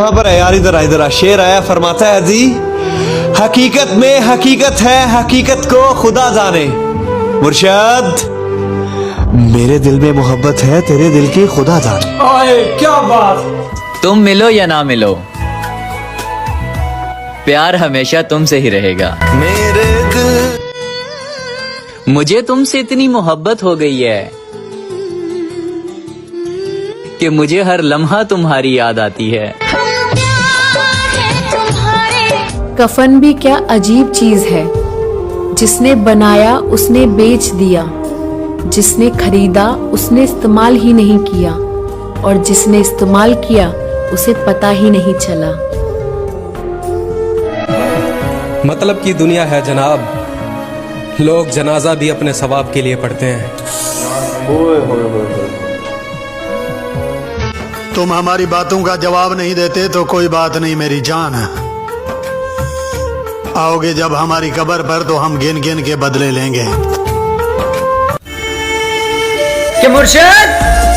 कहाँ पर है यार? इधर आ, इधर आ। शेर आया, फरमाता है जी, हकीकत में हकीकत है, हकीकत को खुदा जाने। मुर्शद, मेरे दिल में मोहब्बत है, तेरे दिल की खुदा जाने। ओए क्या बात! तुम मिलो या ना मिलो, प्यार हमेशा तुमसे ही रहेगा। मेरे दिल, मुझे तुमसे इतनी मोहब्बत हो गई है कि मुझे हर लम्हा तुम्हारी याद आती है। कफन भी क्या अजीब चीज है, जिसने बनाया उसने बेच दिया, जिसने खरीदा उसने इस्तेमाल ही नहीं किया, और जिसने इस्तेमाल किया उसे पता ही नहीं चला। मतलब की दुनिया है जनाब, लोग जनाजा भी अपने सवाब के लिए पढ़ते हैं। तुम हमारी बातों का जवाब नहीं देते तो कोई बात नहीं मेरी जान। आओगे जब हमारी कब्र पर तो हम गिन गिन के बदले लेंगे। कि मुर्शद,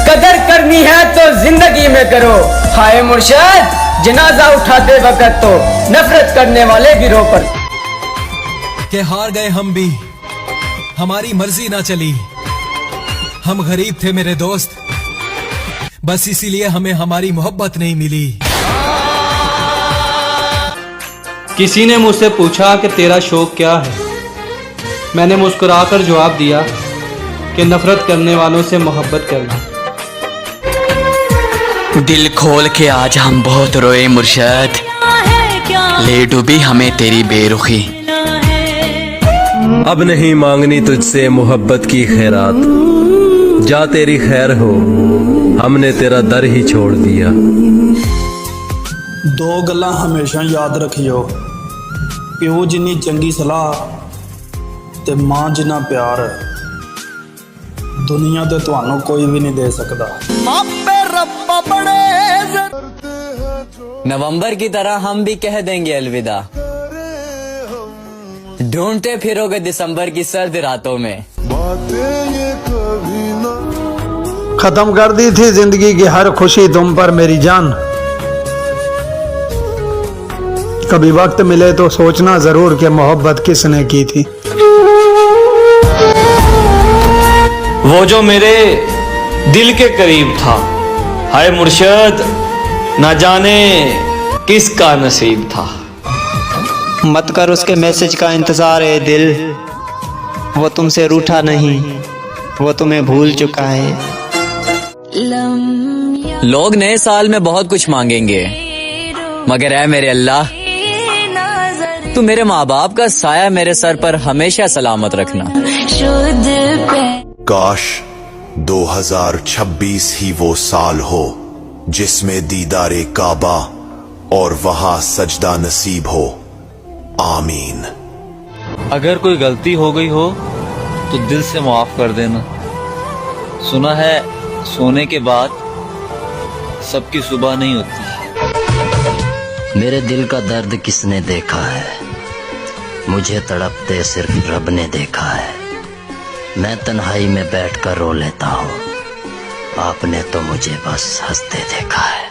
कदर करनी है तो जिंदगी में करो। हाय मुर्शद, जनाजा उठाते वक्त तो नफरत करने वाले गिरोह पर। कि हार गए हम भी, हमारी मर्जी ना चली। हम गरीब थे मेरे दोस्त, बस इसीलिए हमें हमारी मोहब्बत नहीं मिली। किसी ने मुझसे पूछा कि तेरा शौक क्या है। मैंने मुस्कुराकर जवाब दिया कि नफरत करने वालों से मोहब्बत करना। दिल खोल के आज हम बहुत रोए मुर्शद, ले डूबी हमें तेरी बेरुखी। अब नहीं मांगनी तुझसे मोहब्बत की खैरात, जा तेरी खैर हो, हमने तेरा दर ही छोड़ दिया। दो गल्लां हमेशा याद रखियो, प्यो जिन्नी चंगी सलाह ते मां जिन्ना प्यार दुनिया ते तुहानू कोई भी नहीं दे सकता। नवंबर की तरह हम भी कह देंगे अलविदा, ढूंढते फिरोगे दिसंबर की सर्द रातों में। खत्म कर दी थी जिंदगी की हर खुशी तुम पर मेरी जान। कभी वक्त मिले तो सोचना जरूर कि मोहब्बत किसने की थी। वो जो मेरे दिल के करीब था, हाय मुर्शद, ना जाने किसका नसीब था। मत कर उसके मैसेज का इंतजार है दिल, वो तुमसे रूठा नहीं, वो तुम्हें भूल चुका है। लोग नए साल में बहुत कुछ मांगेंगे, मगर ऐ मेरे अल्लाह, तू मेरे माँ बाप का साया मेरे सर पर हमेशा सलामत रखना। काश 2026 ही वो साल हो जिसमें दीदारे काबा और वहां सजदा नसीब हो। आमीन। अगर कोई गलती हो गई हो तो दिल से माफ कर देना। सुना है सोने के बाद सबकी सुबह नहीं होती। मेरे दिल का दर्द किसने देखा है, मुझे तड़पते सिर्फ रब ने देखा है। मैं तन्हाई में बैठकर रो लेता हूँ, आपने तो मुझे बस हंसते देखा है।